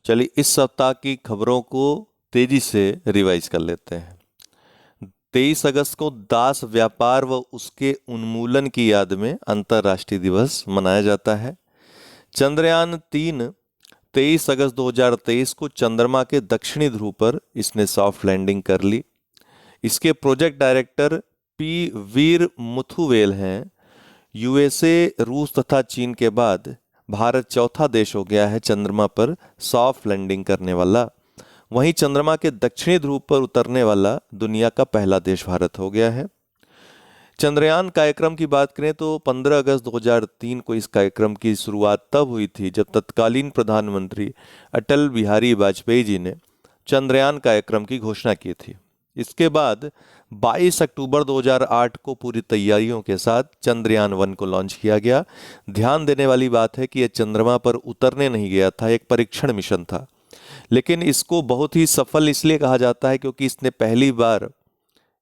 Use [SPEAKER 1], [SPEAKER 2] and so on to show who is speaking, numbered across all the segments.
[SPEAKER 1] चलिए इस सप्ताह की खबरों को तेजी से रिवाइज कर लेते हैं। 23 अगस्त को दास व्यापार व उसके उन्मूलन की याद में अंतर्राष्ट्रीय दिवस मनाया जाता है। चंद्रयान 3 23 अगस्त 2023 को चंद्रमा के दक्षिणी ध्रुव पर इसने सॉफ्ट लैंडिंग कर ली। इसके प्रोजेक्ट डायरेक्टर पी वीर मुथुवेल हैं। यूएसए, रूस तथा चीन के बाद भारत चौथा देश हो गया है चंद्रमा पर सॉफ्ट लैंडिंग करने वाला। वहीं चंद्रमा के दक्षिणी ध्रुव पर उतरने वाला दुनिया का पहला देश भारत हो गया है। चंद्रयान कार्यक्रम की बात करें तो 15 अगस्त 2003 को इस कार्यक्रम की शुरुआत तब हुई थी जब तत्कालीन प्रधानमंत्री अटल बिहारी वाजपेयी जी ने चंद्रयान कार्यक्रम की घोषणा की थी। इसके बाद 22 अक्टूबर 2008 को पूरी तैयारियों के साथ चंद्रयान 1 को लॉन्च किया गया। ध्यान देने वाली बात है कि यह चंद्रमा पर उतरने नहीं गया था, एक परीक्षण मिशन था। लेकिन इसको बहुत ही सफल इसलिए कहा जाता है क्योंकि इसने पहली बार,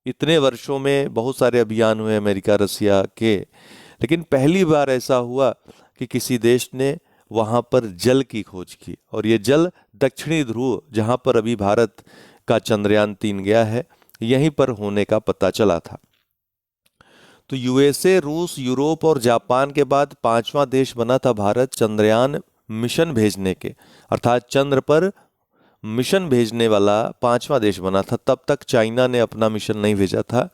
[SPEAKER 1] इतने वर्षों में बहुत सारे अभियान हुए अमेरिका रसिया के, लेकिन पहली बार ऐसा हुआ कि किसी देश ने वहां पर जल की खोज की, और ये जल दक्षिणी ध्रुव जहां पर अभी भारत का चंद्रयान 3 गया है, यहीं पर होने का पता चला था। तो यूएसए, रूस, यूरोप और जापान के बाद पांचवा देश बना था भारत चंद्रयान मिशन भेजने के, अर्थात चंद्र पर मिशन भेजने वाला पांचवा देश बना था। तब तक चाइना ने अपना मिशन नहीं भेजा था,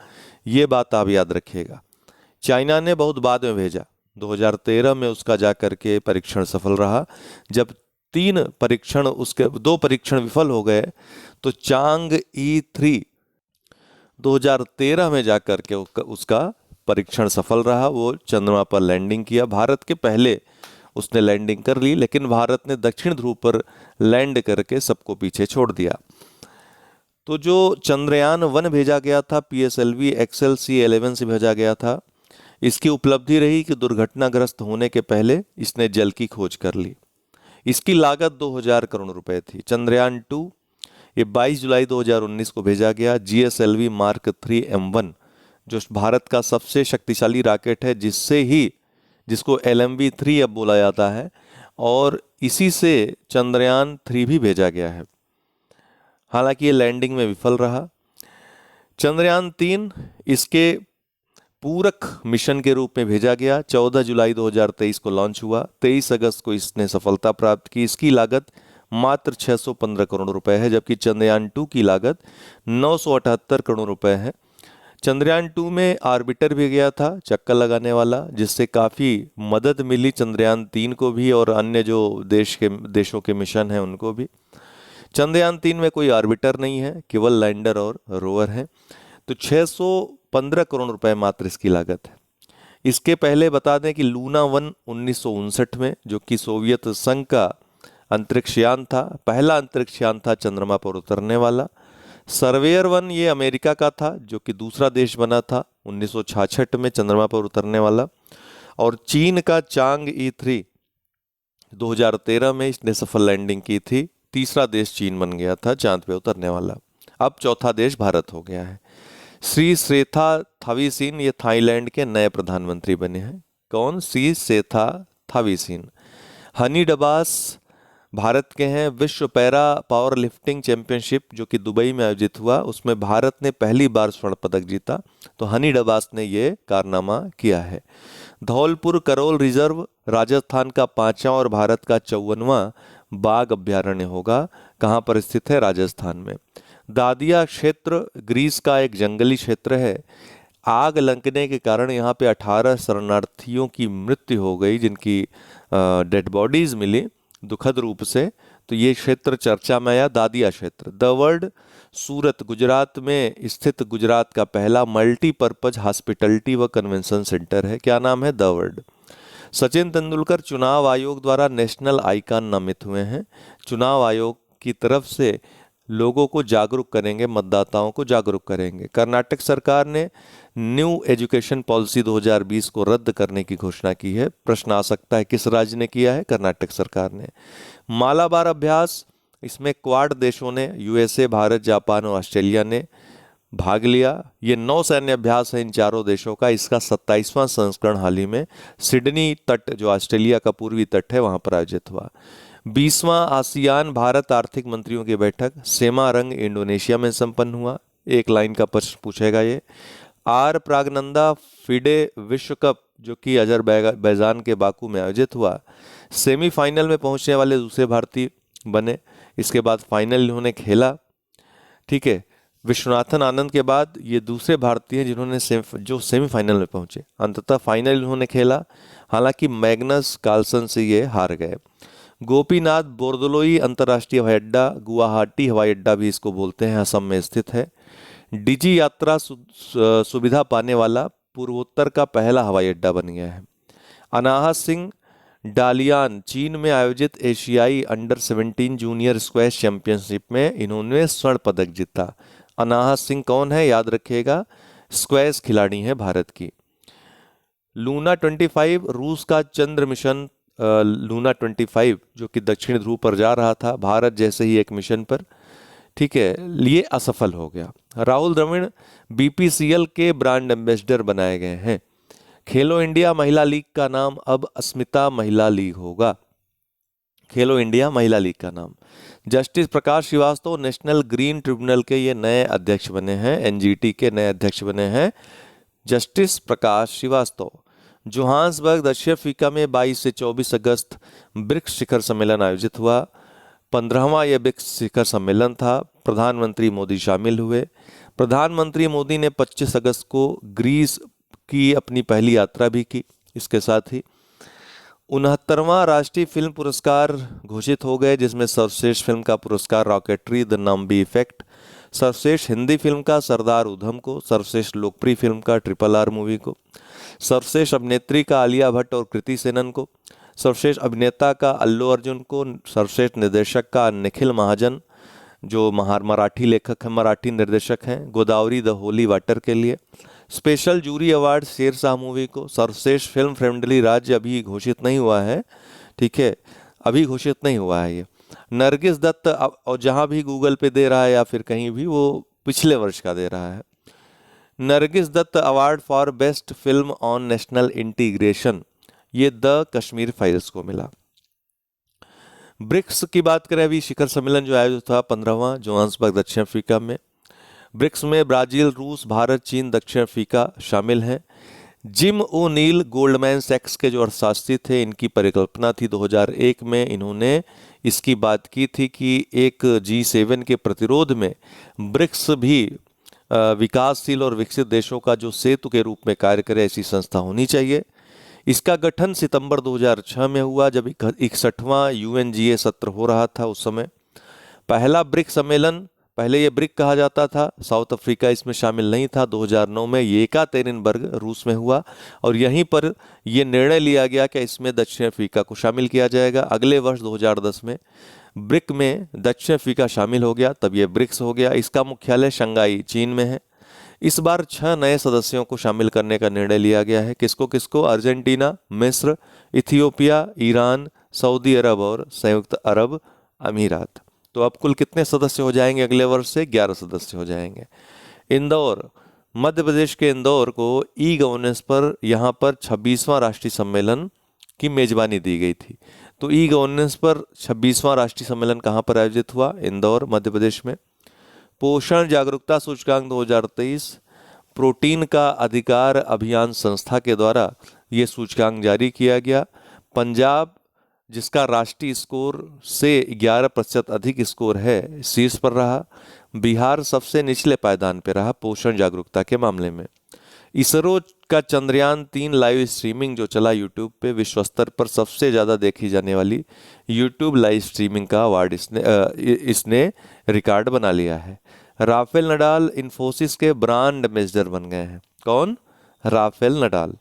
[SPEAKER 1] ये बात आप याद रखिएगा। चाइना ने बहुत बाद में भेजा, 2013 में उसका जाकर के परीक्षण सफल रहा। जब 2 परीक्षण विफल हो गए तो चांग-ई 3 2013 में जाकर के उसका परीक्षण सफल रहा। वो चंद्रमा पर लैंडिंग किया, भारत के पहले उसने लैंडिंग कर ली, लेकिन भारत ने दक्षिण ध्रुव पर लैंड करके सबको पीछे छोड़ दिया। तो जो चंद्रयान 1 भेजा गया था, PSLV XLC-11 से भेजा गया था, इसकी उपलब्धि रही कि दुर्घटनाग्रस्त होने के पहले इसने जल की खोज कर ली। इसकी लागत 2000 करोड़ रुपए थी। चंद्रयान 2 ये 22 जुलाई 2019 को भेजा गया। GSLV Mark 3 M1 जो भारत का सबसे शक्तिशाली रॉकेट है, जिसको LMV-3 अब बोला जाता है, और इसी से चंद्रयान 3 भी भेजा गया है। हालांकि ये लैंडिंग में विफल रहा। चंद्रयान 3 इसके पूरक मिशन के रूप में भेजा गया। 14 जुलाई 2023 को लॉन्च हुआ। 23 अगस्त को इसने सफलता प्राप्त की। इसकी लागत मात्र 615 करोड़ रुपए है, जबकि चंद्रयान 2 की लागत 978 करोड़ रुपए है। चंद्रयान 2 में ऑर्बिटर भी गया था, चक्कर लगाने वाला, जिससे काफ़ी मदद मिली चंद्रयान 3 को भी और अन्य जो देशों के मिशन हैं उनको भी। चंद्रयान 3 में कोई ऑर्बिटर नहीं है, केवल लैंडर और रोवर है। तो 615 करोड़ रुपए मात्र इसकी लागत है। इसके पहले बता दें कि लूना 1 1959 में, जो कि सोवियत संघ का अंतरिक्षयान था, पहला अंतरिक्षयान था चंद्रमा पर उतरने वाला। सर्वेयर 1 ये अमेरिका का था, जो कि दूसरा देश बना था 1966 में चंद्रमा पर उतरने वाला। और चीन का चांग-ई 3 2013 में इसने सफल लैंडिंग की थी। तीसरा देश चीन बन गया था चांद पे उतरने वाला। अब चौथा देश भारत हो गया है। श्री सेथा थाविसिन ये थाईलैंड के नए प्रधानमंत्री बने हैं। कौन? श्री सेथा थाविसिन। हनी डबास भारत के हैं। विश्व पैरा पावर लिफ्टिंग चैंपियनशिप जो कि दुबई में आयोजित हुआ, उसमें भारत ने पहली बार स्वर्ण पदक जीता, तो हनी डबास ने ये कारनामा किया है। धौलपुर करोल रिजर्व राजस्थान का 5वां और भारत का 54वां बाघ अभ्यारण्य होगा। कहाँ पर स्थित है? राजस्थान में। दादिया क्षेत्र ग्रीस का एक जंगली क्षेत्र है। आग लगने के कारण यहाँ पे 18 शरणार्थियों की मृत्यु हो गई, जिनकी डेड बॉडीज मिली दुखद रूप से। तो ये क्षेत्र चर्चा में आया, दादिया क्षेत्र। द वर्ल्ड सूरत गुजरात में स्थित गुजरात का पहला मल्टीपर्पज हॉस्पिटलिटी व कन्वेंशन सेंटर है। क्या नाम है? The world. सचिन तेंदुलकर चुनाव आयोग द्वारा नेशनल आइकॉन नामित हुए हैं। चुनाव आयोग की तरफ से लोगों को जागरूक करेंगे, मतदाताओं को जागरूक करेंगे। कर्नाटक सरकार ने न्यू एजुकेशन पॉलिसी 2020 को रद्द करने की घोषणा की है। प्रश्न आ सकता है किस राज्य ने किया है? कर्नाटक सरकार ने। मालाबार अभ्यास, इसमें क्वाड देशों ने, यूएसए, भारत, जापान और ऑस्ट्रेलिया ने भाग लिया। ये 9 सैन्य अभ्यास है इन चारों देशों का। इसका 27वां संस्करण हाल ही में सिडनी तट, जो ऑस्ट्रेलिया का पूर्वी तट है, वहां पर आयोजित हुआ। 20वां आसियान भारत आर्थिक मंत्रियों की बैठक सेमारंग इंडोनेशिया में संपन्न हुआ। एक लाइन का प्रश्न पूछेगा ये। आर प्रागनंदा फिडे विश्व कप जो कि अजरबैजान के बाकू में आयोजित हुआ, सेमीफाइनल में पहुंचने वाले दूसरे भारतीय बने। इसके बाद फाइनल इन्होंने खेला। ठीक है, विश्वनाथन आनंद के बाद ये दूसरे भारतीय हैं जिन्होंने जो सेमीफाइनल में पहुंचे। अंततः फाइनल इन्होंने खेला, हालांकि मैग्नस कार्लसन से ये हार गए। गोपीनाथ बोरदोलोई अंतर्राष्ट्रीय हवाई अड्डा, गुवाहाटी हवाई अड्डा भी इसको बोलते हैं, असम में स्थित है। डिजी यात्रा सुविधा पाने वाला पूर्वोत्तर का पहला हवाई अड्डा बन गया है। अनाहत सिंह डालियान चीन में आयोजित एशियाई अंडर 17 जूनियर स्क्वैश चैंपियनशिप में इन्होंने स्वर्ण पदक जीता। अनाहत सिंह कौन है, याद रखिएगा, स्क्वैश खिलाड़ी हैं भारत की। लूना 25 रूस का चंद्र मिशन लूना 25 जो कि दक्षिण ध्रुव पर जा रहा था भारत जैसे ही एक मिशन पर, ठीक है, ये असफल हो गया। राहुल द्रविड़ बीपीसीएल के ब्रांड एम्बेसडर बनाए गए हैं। खेलो इंडिया महिला लीग का नाम अब अस्मिता महिला लीग होगा। खेलो इंडिया महिला लीग का नाम। जस्टिस प्रकाश श्रीवास्तव नेशनल ग्रीन ट्रिब्यूनल के ये नए अध्यक्ष बने हैं, एनजीटी के नए अध्यक्ष बने हैं जस्टिस प्रकाश श्रीवास्तव। जोहान्सबर्ग दक्षिण अफ्रीका में 22 से 24 अगस्त ब्रिक्स शिखर सम्मेलन आयोजित हुआ। 15वां यह ब्रिक्स शिखर सम्मेलन था। प्रधानमंत्री मोदी शामिल हुए। प्रधानमंत्री मोदी ने 25 अगस्त को ग्रीस की अपनी पहली यात्रा भी की। इसके साथ ही 69वां राष्ट्रीय फिल्म पुरस्कार घोषित हो गए, जिसमें सर्वश्रेष्ठ फिल्म का पुरस्कार रॉकेटरी द नंबी इफेक्ट, सर्वश्रेष्ठ हिंदी फिल्म का सरदार उधम को, सर्वश्रेष्ठ लोकप्रिय फिल्म का RRR मूवी को, सर्वश्रेष्ठ अभिनेत्री का आलिया भट्ट और कृति सेनन को, सर्वश्रेष्ठ अभिनेता का अल्लू अर्जुन को, सर्वश्रेष्ठ निर्देशक का निखिल महाजन जो मराठी लेखक हैं, मराठी निर्देशक हैं, गोदावरी द होली वाटर के लिए। Special jury award Shershaah movie को। सर्वश्रेष्ठ फिल्म फ्रेंडली राज्य अभी घोषित नहीं हुआ है, ठीक है, अभी घोषित नहीं हुआ है ये। नरगिस दत्त, और जहां भी गूगल पे दे रहा है या फिर कहीं भी, वो पिछले वर्ष का दे रहा है। Nargis Dutt award for best film on national integration, ये द कश्मीर फाइल्स को मिला। ब्रिक्स की बात करें, अभी शिखर सम्मेलन जो आयोजित था 15वां जोहान्सबर्ग दक्षिण अफ्रीका में। ब्रिक्स में ब्राजील, रूस, भारत, चीन, दक्षिण अफ्रीका शामिल हैं। जिम ओ'नील गोल्डमैन सैक्स के जो अर्थशास्त्री थे, इनकी परिकल्पना थी 2001 में, इन्होंने इसकी बात की थी कि एक G7 के प्रतिरोध में ब्रिक्स भी विकासशील और विकसित देशों का जो सेतु के रूप में कार्य करे, ऐसी संस्था होनी चाहिए। इसका गठन सितंबर 2006 में हुआ, जब 61वां UNGA सत्र हो रहा था उस समय। पहला ब्रिक सम्मेलन, पहले ये ब्रिक कहा जाता था, साउथ अफ्रीका इसमें शामिल नहीं था। 2009 में येकातेरिनबर्ग रूस में हुआ और यहीं पर यह निर्णय लिया गया कि इसमें दक्षिण अफ्रीका को शामिल किया जाएगा। अगले वर्ष 2010 में ब्रिक में दक्षिण अफ्रीका शामिल हो गया, तब ये ब्रिक्स हो गया। इसका मुख्यालय शंघाई चीन में है। इस बार 6 नए सदस्यों को शामिल करने का निर्णय लिया गया है। किसको किसको? अर्जेंटीना, मिस्र, इथियोपिया, ईरान, सऊदी अरब और संयुक्त अरब अमीरात। तो अब कुल कितने सदस्य हो जाएंगे? अगले वर्ष से 11 सदस्य हो जाएंगे। इंदौर, मध्य प्रदेश के इंदौर को ई गवर्नेंस पर यहाँ पर 26वां राष्ट्रीय सम्मेलन की मेजबानी दी गई थी। तो ई गवर्नेंस पर 26वां राष्ट्रीय सम्मेलन कहाँ पर आयोजित हुआ? इंदौर, मध्य प्रदेश में। पोषण जागरूकता सूचकांक 2023, प्रोटीन का अधिकार अभियान संस्था के द्वारा ये सूचकांक जारी किया गया। पंजाब, जिसका राष्ट्रीय स्कोर से 11% अधिक स्कोर है, शीर्ष पर रहा। बिहार सबसे निचले पायदान पर रहा पोषण जागरूकता के मामले में। इसरो का चंद्रयान 3 लाइव स्ट्रीमिंग जो चला यूट्यूब पे, विश्व स्तर पर सबसे ज़्यादा देखी जाने वाली यूट्यूब लाइव स्ट्रीमिंग का अवार्ड इसने रिकॉर्ड बना लिया है। राफेल नडाल इन्फोसिस के ब्रांड एम्बेसडर बन गए हैं। कौन? राफेल नडाल,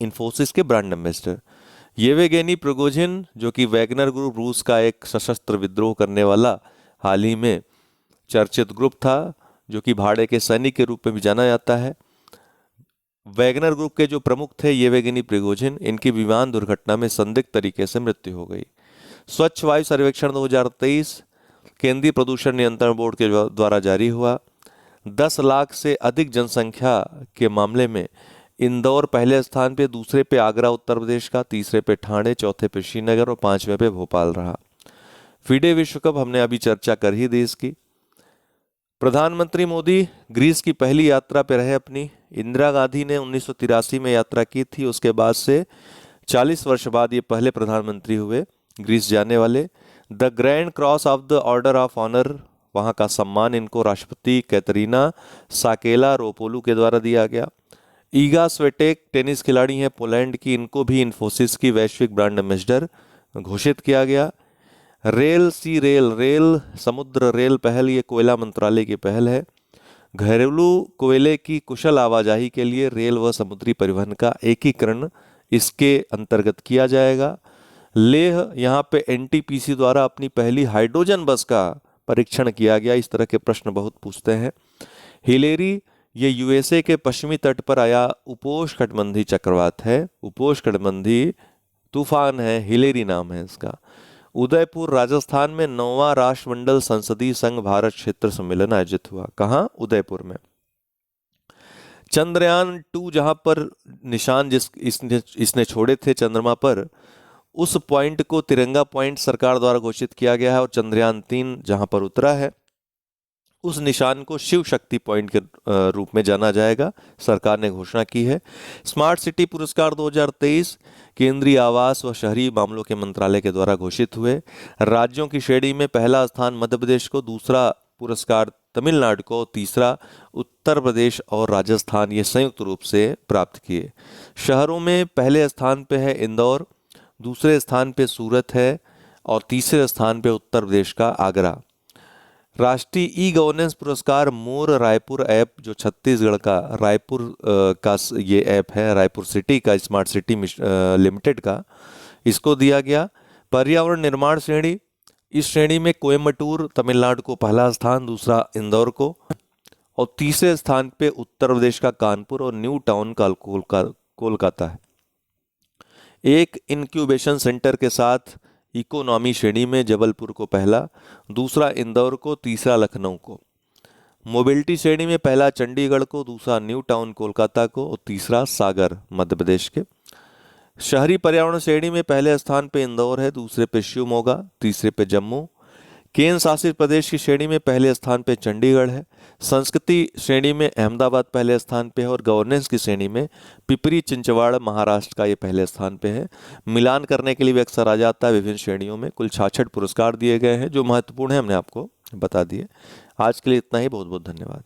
[SPEAKER 1] इन्फोसिस के ब्रांड एम्बेसडर। येवेगेनी प्रिगोजिन, जो कि वैगनर ग्रुप, रूस का एक सशस्त्र विद्रोह करने वाला हाल ही में चर्चित ग्रुप था, जो कि भाड़े के सैनिक के रूप में भी जाना जाता है। वैगनर ग्रुप के जो प्रमुख थे येवेगेनी प्रिगोजिन, इनकी विमान दुर्घटना में संदिग्ध तरीके से मृत्यु हो गई। स्वच्छ वायु सर्वेक्षण 2023 केंद्रीय प्रदूषण नियंत्रण बोर्ड के द्वारा जारी हुआ। 10 लाख से अधिक जनसंख्या के मामले में इंदौर पहले स्थान पे, दूसरे पे आगरा उत्तर प्रदेश का, तीसरे पे ठाणे, चौथे पे श्रीनगर और पांचवें पे भोपाल रहा। फीडे विश्व कप हमने अभी चर्चा कर ही दी इसकी। प्रधानमंत्री मोदी ग्रीस की पहली यात्रा पे रहे अपनी। इंदिरा गांधी ने 1983 में यात्रा की थी, उसके बाद से 40 वर्ष बाद ये पहले प्रधानमंत्री हुए ग्रीस जाने वाले। The grand cross of the order of honour, वहाँ का सम्मान इनको राष्ट्रपति कैटरीना साकेला रोपोलू के द्वारा दिया गया। ईगा स्वेटेक टेनिस खिलाड़ी हैं पोलैंड की, इनको भी इन्फोसिस की वैश्विक ब्रांड एम्बेसडर घोषित किया गया। रेल सी रेल, रेल समुद्र रेल पहल, ये कोयला मंत्रालय की पहल है। घरेलू कोयले की कुशल आवाजाही के लिए रेल व समुद्री परिवहन का एकीकरण इसके अंतर्गत किया जाएगा। लेह, यहाँ पे एनटीपीसी द्वारा अपनी पहली हाइड्रोजन बस का परीक्षण किया गया। इस तरह के प्रश्न बहुत पूछते हैं। हिलेरी, ये यूएसए के पश्चिमी तट पर आया उपोष्णकटिबंधीय चक्रवात है, उपोष्णकटिबंधीय तूफान है, हिलेरी नाम है इसका। उदयपुर राजस्थान में 9वां राष्ट्रमंडल संसदीय संघ भारत क्षेत्र सम्मेलन आयोजित हुआ। कहाँ? उदयपुर में। चंद्रयान 2 जहां पर निशान इसने छोड़े थे चंद्रमा पर, उस पॉइंट को तिरंगा पॉइंट सरकार द्वारा घोषित किया गया है। और चंद्रयान 3 जहां पर उतरा है, उस निशान को शिव शक्ति पॉइंट के रूप में जाना जाएगा, सरकार ने घोषणा की है। स्मार्ट सिटी पुरस्कार 2023 केंद्रीय आवास व शहरी मामलों के मंत्रालय के द्वारा घोषित हुए। राज्यों की श्रेणी में पहला स्थान मध्य प्रदेश को, दूसरा पुरस्कार तमिलनाडु को, तीसरा उत्तर प्रदेश और राजस्थान ये संयुक्त रूप से प्राप्त किए। शहरों में पहले स्थान पे है इंदौर, दूसरे स्थान पे सूरत है और तीसरे स्थान पे उत्तर प्रदेश का आगरा। राष्ट्रीय ई गवर्नेंस पुरस्कार मोर रायपुर ऐप, जो छत्तीसगढ़ का रायपुर का ये ऐप है, रायपुर सिटी का स्मार्ट सिटी लिमिटेड का, इसको दिया गया। पर्यावरण निर्माण श्रेणी, इस श्रेणी में कोयम्बटूर तमिलनाडु को पहला स्थान, दूसरा इंदौर को और तीसरे स्थान पे उत्तर प्रदेश का कानपुर और न्यू टाउन का कोलकाता है। एक इंक्यूबेशन सेंटर के साथ इकोनॉमी श्रेणी में जबलपुर को पहला, दूसरा इंदौर को, तीसरा लखनऊ को। मोबिलिटी श्रेणी में पहला चंडीगढ़ को, दूसरा न्यू टाउन कोलकाता को और तीसरा सागर मध्य प्रदेश के। शहरी पर्यावरण श्रेणी में पहले स्थान पे इंदौर है, दूसरे पे शिवमोगा, तीसरे पे जम्मू। केंद्र शासित प्रदेश की श्रेणी में पहले स्थान पे चंडीगढ़ है। संस्कृति श्रेणी में अहमदाबाद पहले स्थान पे है और गवर्नेंस की श्रेणी में पिपरी चिंचवाड़ महाराष्ट्र का ये पहले स्थान पे है। मिलान करने के लिए भी अक्सर आ जाता है विभिन्न श्रेणियों में। कुल 66 पुरस्कार दिए गए हैं जो महत्वपूर्ण है, हमने आपको बता दिए। आज के लिए इतना ही, बहुत बहुत धन्यवाद।